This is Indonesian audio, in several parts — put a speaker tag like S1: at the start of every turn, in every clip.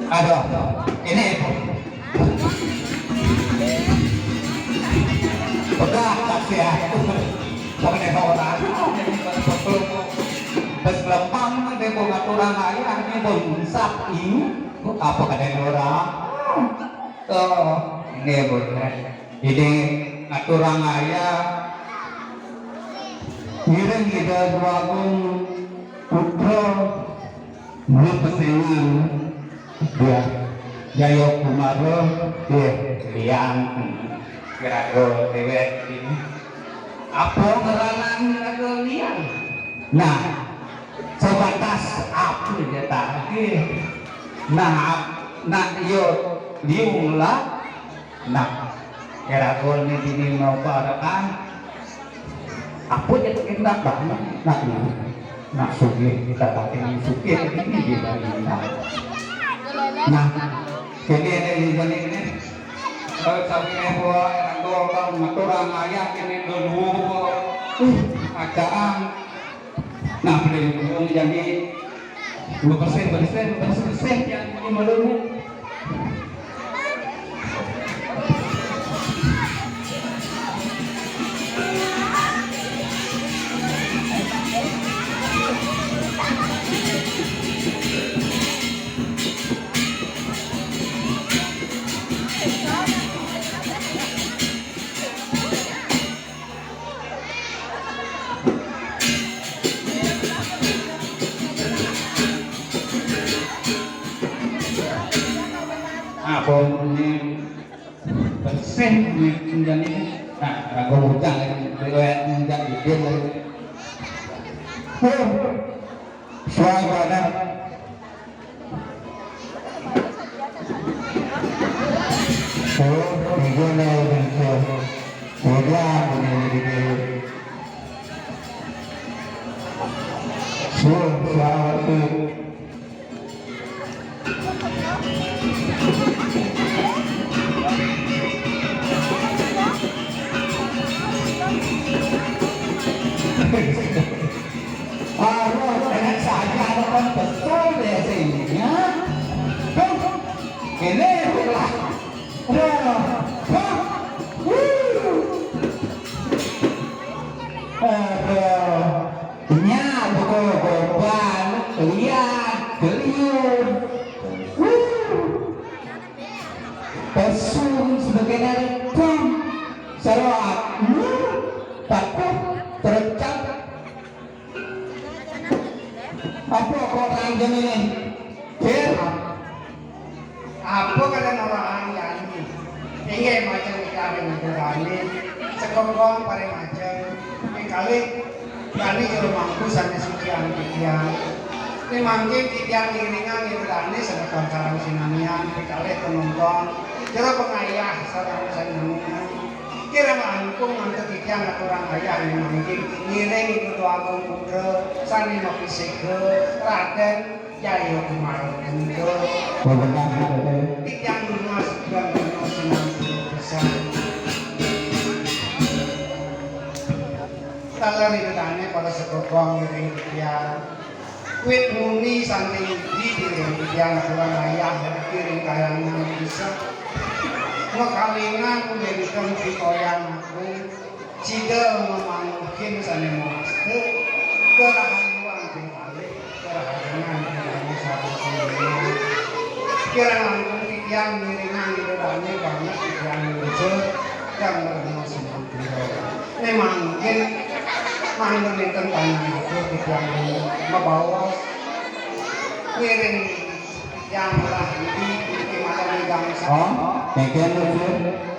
S1: Aduh, ini udah kasih ya. Sama nih orang, bes lempang deh bunga turang ayah ini bungsap ini, apa kata orang? Ini boleh. Ini ngaturang ayah, ngiring kita dua putra, belum pesengan. Dia Jayo Kumaro dia liang kira-kira dewek ini apa ngeralang kira-kira liang nah sebatas apa dia tadi nah yo liung lah nah kira-kira ini mau barakan apa jadi kendak banget nah sugi kita pakai sugi ini dia nah kini sabi buah orang maturang ayah kini dulu acaan nah beli jadi 2% yang ini melulu ini persen menjadi nah aku hutang riwayat menjadi dia suara diguna untuk mudah menjadi suatu dengan saja kan betul deh sehingga ini adalah nya buku beban lihat geliur pesum sebagai rekam serat takut terecap apa orang ini
S2: apa kalian orang yang ini macam kali ini sekongkong pada macam kali jauh mampu sampai sekian tiang ini mungkin tiang iringan itu tadi sedekah sarang sinamian kali penonton jauh pengayah sarang sinamian kira angkung untuk tiang aturan ayah ini mungkin ngiring itu agung putra sani mapisike raden Jayo Kumaro itu tiang lunas dan lunas 90%. Kalau ditanya pada sekokong ngiring tiang, kuit muni santai di ngiring tiang aturan ayah kiring kayangan bisa. Ngekalingan menjadikan pikoyan aku, cidel memangkin sana master, kerahaluan tinggali, kerahaluan tinggali satu sendiri. Kira langsung tiang miringan di dalamnya banyak tiang lucu dan merenung semua. Memang mungkin menggunakan tangan itu tiang membawa miring yang lah di mata megang
S1: bagian lucu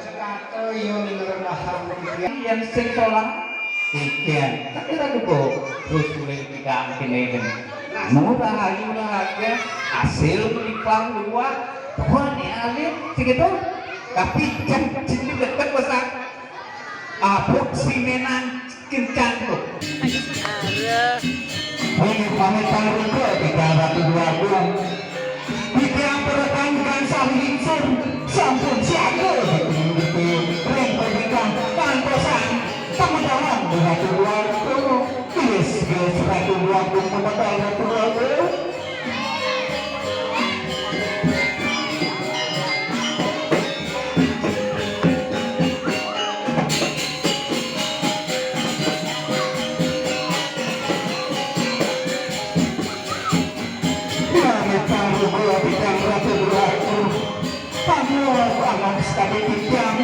S2: sekata yang rendahan
S1: yang seksolah ikan tapi lagi terus mulai pegang kini murah aja hasil meniklang luar wah ini alir segitu tapi jangan jadi dekat besar apuk simenan kencang tuh ini pamit juga 320 yang bertanggungan saling sampun siaga rem perbaikan pantosan teman-teman dengan tujuan yes satu dua puluh membatal kami tiang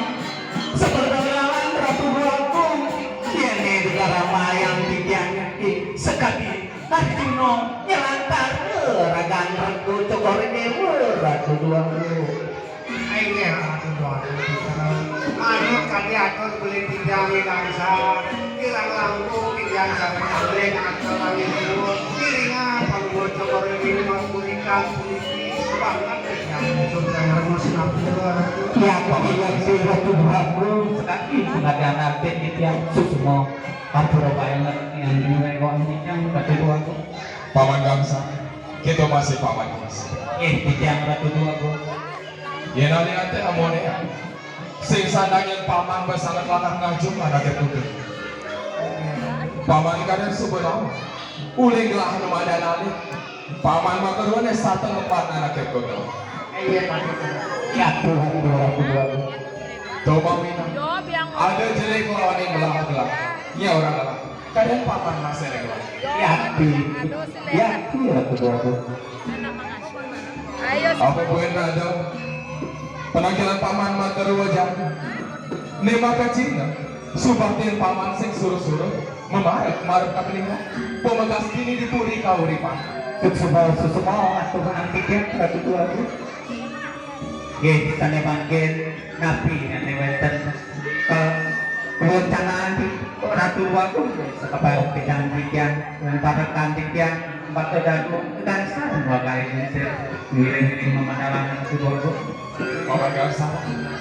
S1: seperdalaan ratu agung kene di Karamayang tiang sekali Arjuna nyelantar ragan regu cokor dewa ratu agung
S2: Ini ratu agung anu kali atur beli tiang dansa hilang lampu tiang sampai ngeleng atau langit dulu kiringan kalau cokor ini mau berikan polisi banget sudah ngerumusin aku
S1: ya kok yang si ratu agung sekali pengadaan arti di tiang susmo Ampura banget yang diwewan tiang ratu agung
S3: Paman Gamsa, kita masih paman Gamsa.
S1: di tiang ratu agung
S3: Yen ali-ate amone ya. Sing sandangan paman besangat lakang ngajung anak itu. Paman kadang sebenarnya uling gelah remadan ali. Paman makarone sateng empat anak itu.
S2: iya pasti
S1: ya Tuhan ratu agung
S3: Coba mina. Ada jelek lawan yang belah-belah. Iya orang gelah. Kadang paman masih gelah.
S1: ya ratu agung
S4: Ayo
S3: Apa poin ada? Penanggilan paman mater wajah. Nema kacina. Subaktin paman sing suruh-suruh marek kapelinga. Pemegas kini dipuri kauripan.
S1: susumau Tuhan tiang ratu agung ya sana bangkit napi nanti wenten perencanaan di ratu agung sekapal pedang tiang dan pakai tiang empat dagu dan dua kali ini miring memandang ratu agung
S3: Paman Gamsa,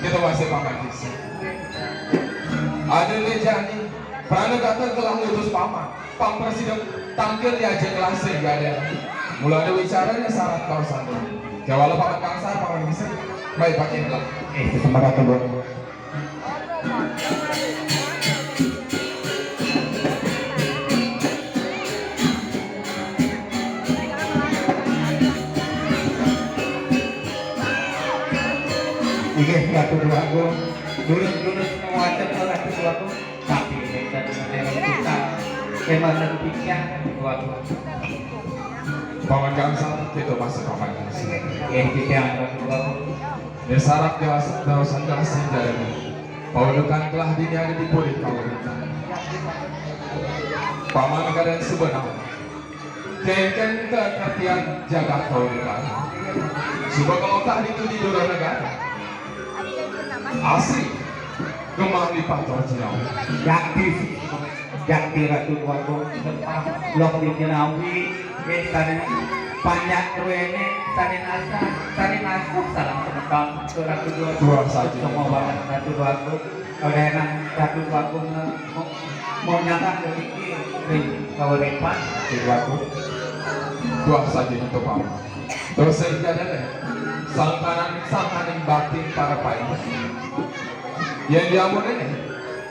S3: kita masih paman kisah. Ada lejani, pernah kata telah ngutus paman. Pam presiden tampil diajak kelasnya gak ada. Mulai ada bicaranya syarat kau satu. Jawablah paman Gamsa, paman bisa. Baik pakai belah.
S1: sesama ratu agung iya ratu agung dulu semua cerita ratu agung tapi kita kita memang nantinya ratu agung
S3: Paman Gamsa, kita masih paman Gamsa.
S1: kita ratu agung
S3: Dia syarat dawasan kelasnya jalan. Paudukan telah diniaga dipuri kauripan. Paman kadang sebenarnya. Kengken kekertian jaga kauripan. Subah kalau tak itu di dua negara. Asli gemah di pator jauh.
S1: Jakti ratu agung blok di Jenawi tadi banyak ruene tadi nasa salam semeton ke ratu
S3: Dua saja.
S1: semua banget ratu agung dengan ratu agung mau nyata ke kauripan ratu agung
S3: Dua saja itu paman. Terus saya deh. Sangkaning batin para payah. Yang diamun ini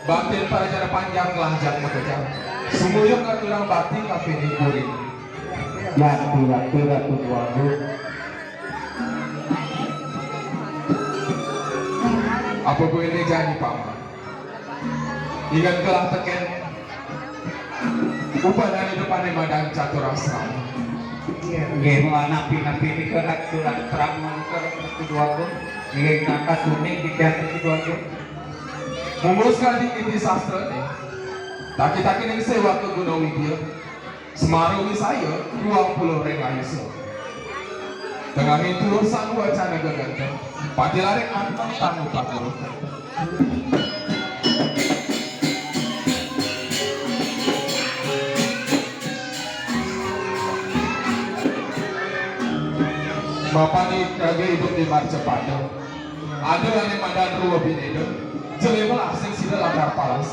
S3: batin para jara panjang telah jat makejang. Sumuyung ngatulang batin tapi diburi.
S1: Jakti ratu agung
S3: Apa gue ini jadi paman? Ingat kelah teken. Upadan itu pandai madang catur asrama.
S1: nggih napi ini ke ratu terang ke ratu agung nggih kata suning di ratu agung
S3: Memuluskan di inti sastra nih. Taki-taki ning sewa ke Gunung Widya. Semaru wisaya 20 rengayusa. Tengah itu sang wacana geganteng. Pati lari anteng tanu pakuru. Mapani kage hidup di Marcepado. Ada yang mandan ruwa binedo. Jelema asing sida lakar palas.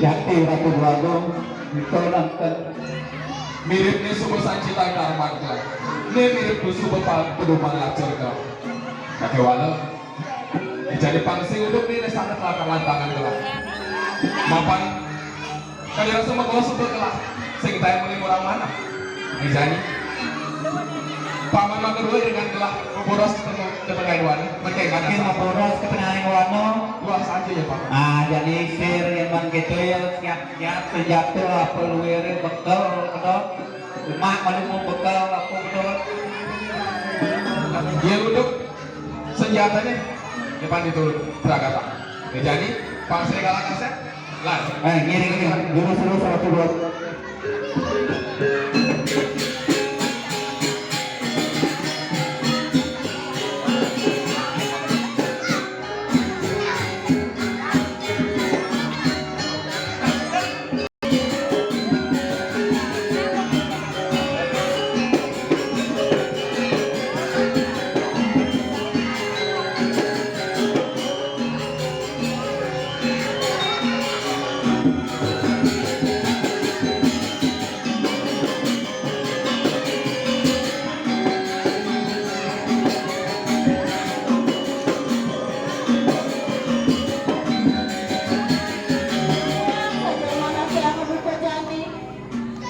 S1: Jakti ratu agung ditolongkan
S3: Mirip nih subuh sancita karmangka. Nih mirip tuh subuh pedoman lacur ka. Kakek wala. Jadi pangsi untuk nih sangat lakaman tangan gelap. Mapan. Kadang rasa makulah subuh gelap. Sing tayo muli murang mana? Jadi paman makedua dengan gelap boros ketemu kepengaruan mereka
S1: Mungkin
S3: mana
S1: boros kepenangan wano.
S3: luas aja ya paman.
S1: Jadi sir yang man gitu ya siap-siap senjata apa luwere bekal kedok. Emak malu mau bekal aku kedok.
S3: Dia duduk senjatanya depan itu beragama. Jadi pangsi kalah kaset, lah.
S1: Gini, dulu satu dua.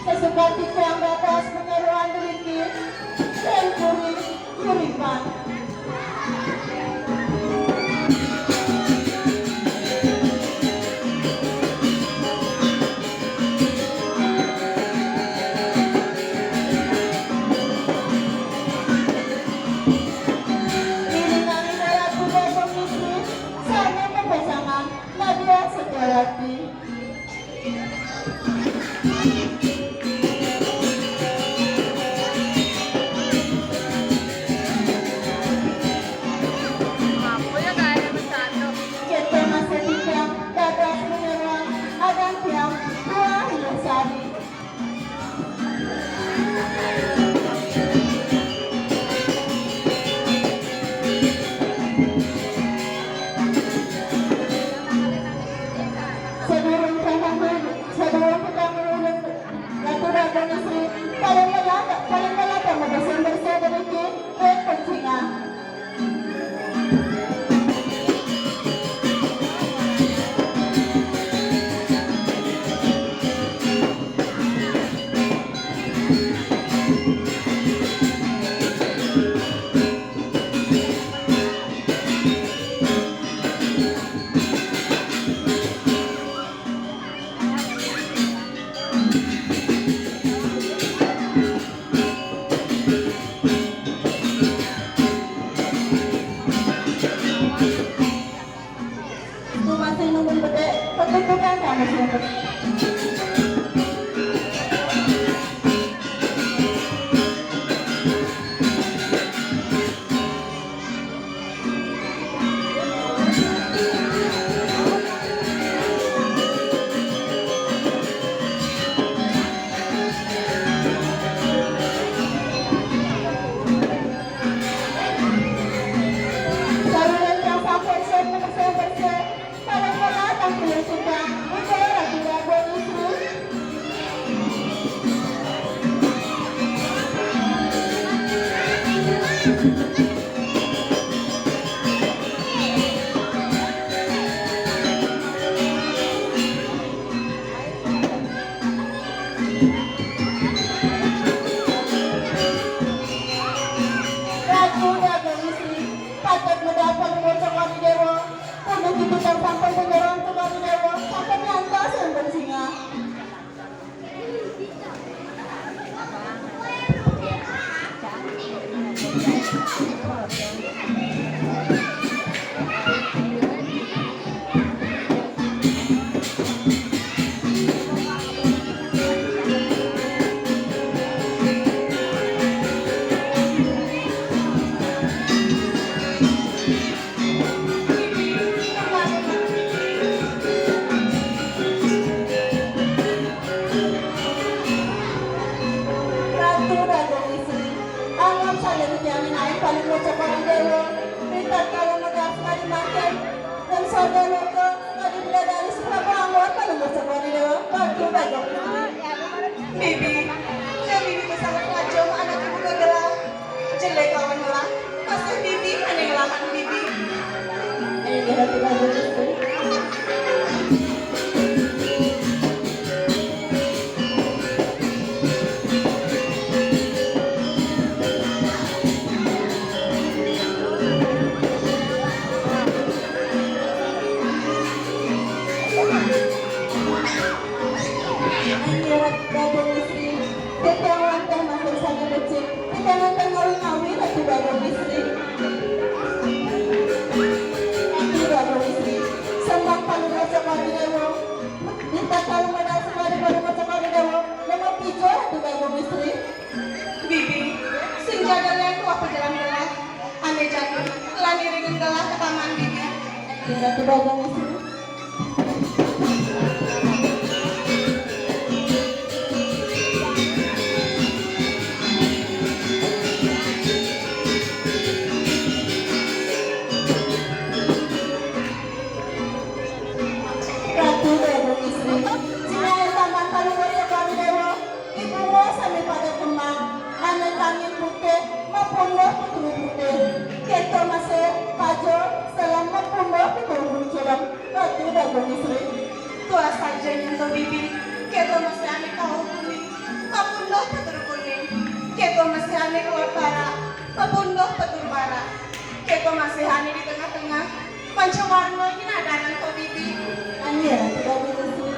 S5: Sesuka yang batas menyeruan deliki dan kuripan. Iringan darat kuda komisi sama pasangan Nadia Setiawati.
S4: Mampu ya kaya bersatu.
S5: Kita masih tiang dadas menyeruan agan tiang dua hilasari. Sebelum kita menurut natural dan istri paling melata bersih dari dan pencingan. Itu masih nunggu bete, ketutupan kamu sendiri. Saluran yang sampai bersih, paling menatang pilih suka, itu ragu-ragu istri. Ragu-ragu istri, patut mendapat mengucap kami dewa. Untuk itu kan sampai menyerang ke kami dewa, sampai nyantas yang bersinga. Ratu-ratu istri, anggap saja dijamin air paling bocah orang dewa. Minta kalau mudah sekali makan dan saudara ke sekali bidadari seberapa anggota paling bocah orang dewa. Ratu-ratu istri. Bibi, ya bibi bersama pelajar anak ibu gegelah. Jelek kawan lah, pasti bibi aneh ngelahan bibi. Ayo ratu-ratu istri. Anjurat gadong istri, ketahuan teh makin sangat kecil. Kita nonton ngawin-ngawin ratu gadong istri. Ratu Bagong Istri. Ratu Bagong Istri. Sinaya taman kalungkot sa Kalidewo. Ibu mo sa may pagkatumang. Anan langit putih. Mapuno putro putih. Keto masih maju. Salam mapuno putro putih. Ratu Bagong Istri.
S6: Tua saja yang bibi. Keto masih aneh kau kuning. Mapuno putro kuning. Keto masih aneh keluar barat. Mapuno putro barat. Keto masih aneh di tengah-tengah. Pancawarna ini nadanan kau bibi.
S5: Ania Ratu Bagong Istri.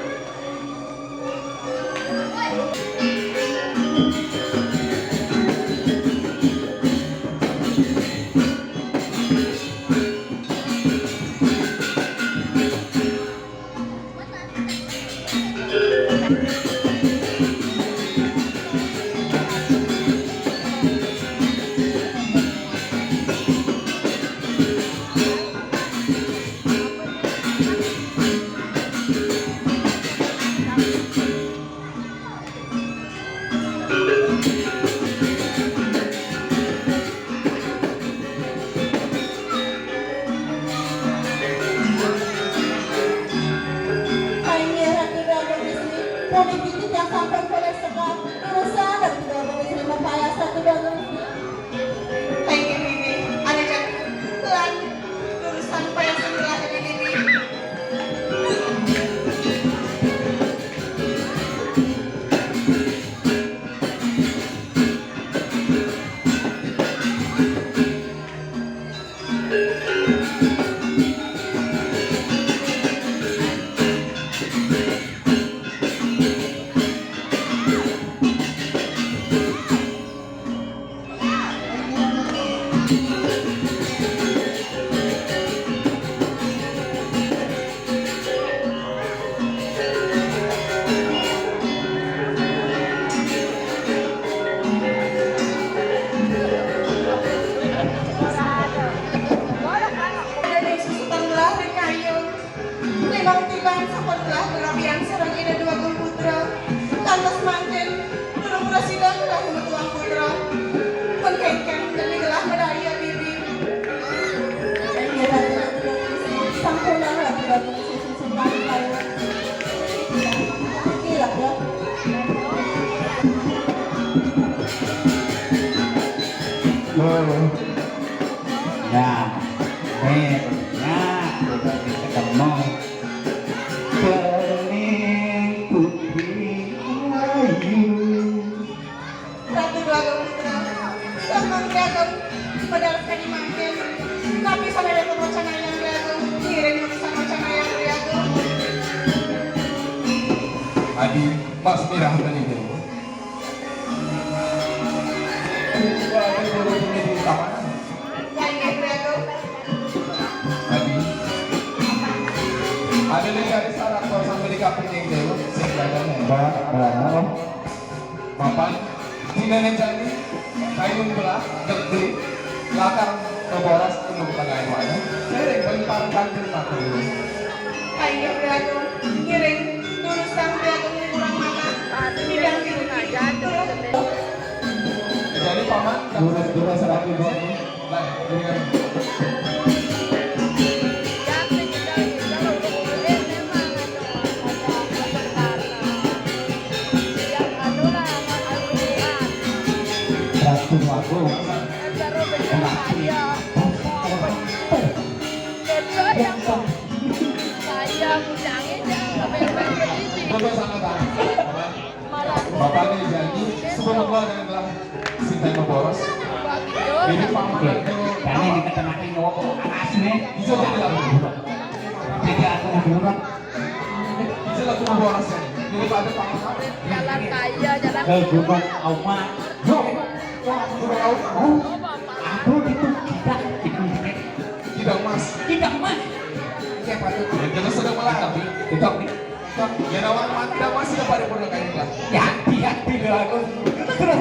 S5: Ania Ratu Bagong Istri. Poni pitit yang sampai boleh sekal. Urusan Ratu Bagong Istri mempayas Ratu Bagong Istri.
S6: Thank you bibi. Ada jadi pelan. Lulusan payah sebelah dari bibi. Ada yang susutan belah di kayu. Limang tilang sapot belah berapian serang ida dua putra. Kantos mangkin, pura-pura sidang belah tuang putra. Pengkaitkan dan digelah medaya bibi.
S5: Ania Ratu Bagong Istri. Sampurna Ratu Bagong Istri susun kali kayu. Gila ya.
S1: Nah, udah ketemu Bening putri ayu.
S6: Ratu Bagong putra. Sambang Bagong padahal sekali mangkin. Tapi sana ada wacana yang Bagong. Ngiring urusan wacana yang Bagong.
S3: Adi, Mas Mirah tadi itu. Ada guru di taman.
S6: Baik Bagong.
S3: Adi, ada yang cari syarat kalau sampai di kaping yang dulu, singkatannya. Papan, tidak nenjani, kayu belah, gede, lakar, keboras, untuk tengah mana. Sering bentar kantin mati.
S6: Baik Bagong. Ngiring urusan Bagong kurang mana. Bidang bibi.
S3: Jadi paman, dua seratus ribu. Baik, berikan.
S1: Ratu Bagong.
S3: Foto sama tangan. Bapak ini janji sebelum gua dengan gelang Sinta Boros. Ini paman
S1: Oke,
S3: itu
S1: karena ini ketenakan nyokok asli.
S3: bisa jadi lagu.
S1: Jadi aku murah.
S3: Bisa lagu Boros ini. Ini pada paman.
S4: Jalan kaya, jalan
S1: Ke Gunung Auma. Aku itu
S3: Tidak mas.
S1: tidak mas.
S2: Iya patut.
S3: Kita sedang melangkapi.
S1: Tidak nih.
S3: Ya nawan mati masih ada pada produk kain lah.
S1: Ya, hati-hati deh aku. Terus